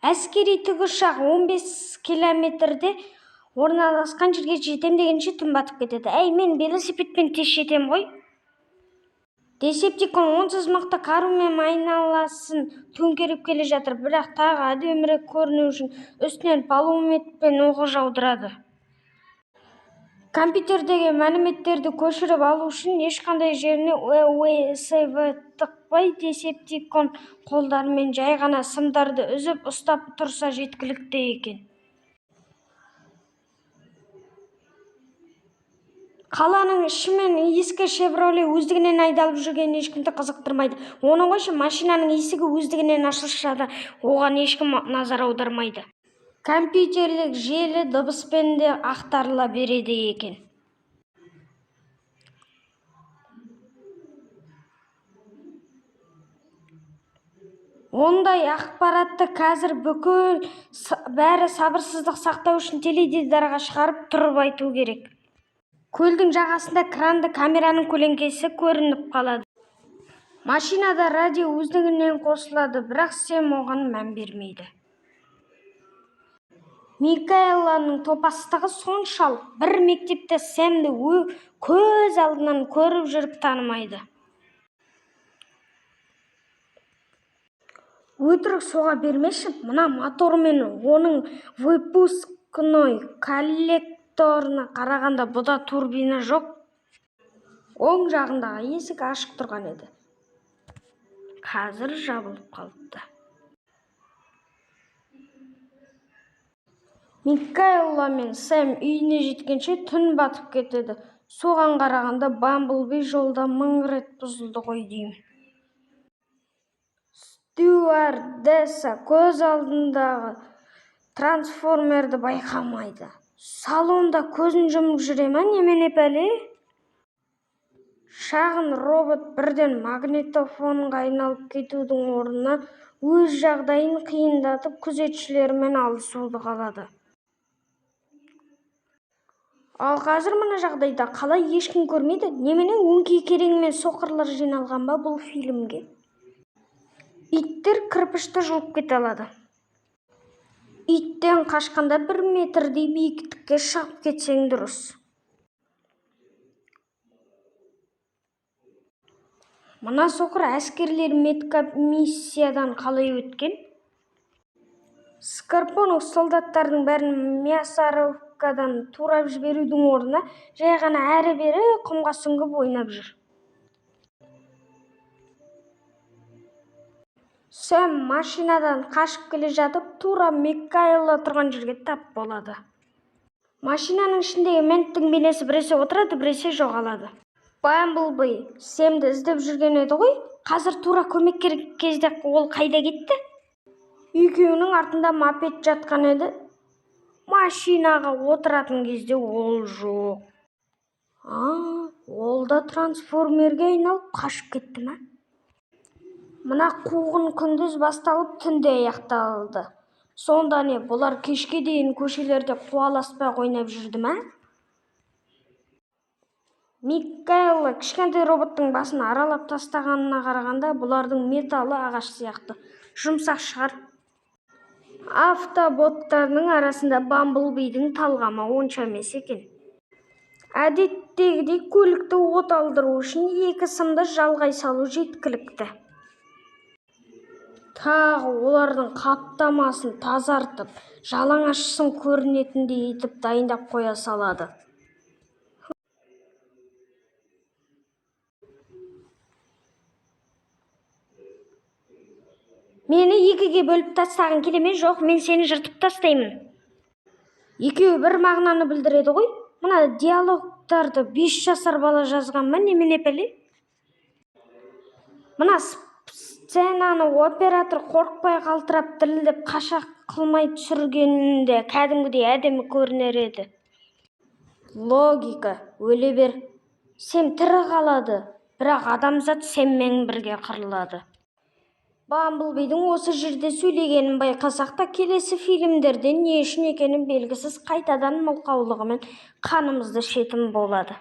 Әскери тікұшақ 15 километрде орналасқан жерге жетем дегенше түн батып кетеді. Әй, мен велосипедпен тез жетем ғой. Десептикон онсыз мықты қарумен айналасын төңкеріп келе жатыр, бірақ тағы әдемірек көріну үшін үстінен пулеметпен оғы жаудырады. Компьютердегі мәліметтерді көшіріп алу үшін ешқандай жеріне USB тықпай, десептикон қолдарымен жай ғана сымдарды үзіп ұстап тұрса жеткілікті екен. Қаланың ішімен ескі Chevrolet өздігінен айдалып жүрген ешкімді қызықтырмайды. Оны қойшы, машинаның есігі өздігінен ашылса да, оған ешкім назар аудармайды. Компьютерлік желі дыбыспен де ақтарыла береді екен. Ондай ақпаратты қазір бүкіл бәрі сабырсыздық сақтау үшін теледидарға шығарып тұрып айту керек. Көлдің жағасында кранды камераның көлеңкесі көрініп қалады. Машинада радио өздігінен қосылады, бірақ Сэм оған мән бермейді. Микаэланың топастығы соншалық, бір мектепте Сэмді көз алдынан көріп жүріп танымайды. Өтірік соға бермеші, мына мотормен оның выпускной коллекторына қарағанда бұда турбина жоқ. Оң жағындағы есік ашық тұрған еді. Қазір жабылып қалыпты. Микаэла мен Сэм үйіне жеткенше түн батып кетеді. Соған қарағанда Бамблби жолда 1000 рет бұзылды ғой деймін. Стюардесса көз алдындағы трансформерді байқамайды. Салонда көзін жұмып жүре ме, немене пәле? Шағын робот бірден магнитофонға айналып кетудің орнына өз жағдайын қиындатып күзетшілермен алысуды қалады. Ал қазір мына жағдайда қалай ешкім көрмейді? Немене өңкей кереңмен соқырлар жиналған ба бұл фильмге? Иттер кірпішті жұлып кете алады. Иттен қашқанда 1 метрдей биіктікке шығып кетсең дұрыс. Мына соқыр әскерлер медкомиссиядан қалай өткен? Скорпонов солдаттардың бәрін мясорубкадан турап жіберудің орнына жай ғана әрі-бері құмға сүңгіп ойнап жүр. Сэм машинадан қашып келе жатып, тура Микаэла тұрған жерге тап болады. Машинаның ішіндегі менттің бейнесі біресе отырады, біресе жоғалады. Бамблби Сэмді іздеп жүрген еді ғой, қазір тура көмек керек кезде ол қайда кетті? Екеуінің артында мопед жатқан еді. Машинаға отыратын кезде ол жоқ. Ол да трансформерге айналып қашып кетті ме? Мына қуғын күндіз басталып, түнде аяқталды. Сонда не, бұлар кешке дейін көшелерде қуаласпай ойнап жүрді ме? Микаэла кішкентай роботтың басын аралап тастағанына қарағанда, бұлардың металы ағаш сияқты жұмсақ шығар. Автоботтардың арасында Бамблбидің талғамы онша емес екен. Әдеттегідей көлікті от алдыру үшін 2 сымды жалғай салу жеткілікті. Тағы олардың қаптамасын тазартып, жалаңашсын көрінетіндей етіп дайындап қоя салады. Мені 2-ге бөліп тастағың келе ме? Жоқ, мен сені жыртып тастаймын. Екеуі бір мағынаны білдіреді ғой. Мына диалогтарды 5 жасар бала жазған ма, немене пәле? Мына сценаны оператор қорықпай қалтырап, дірілдеп, қашақ қылмай түсіргенінде кәдімгідей әдемі көрінер еді. Логика, өле бер. Сэм тірі қалады, бірақ адамзат Сэммен бірге қырылады. Бамблбидің осы жерде сөйлегенін байқасақ та, келесі фильмдерде не үшін екені белгісіз қайтадан мылқаулығымен қанымызды ішетін болады.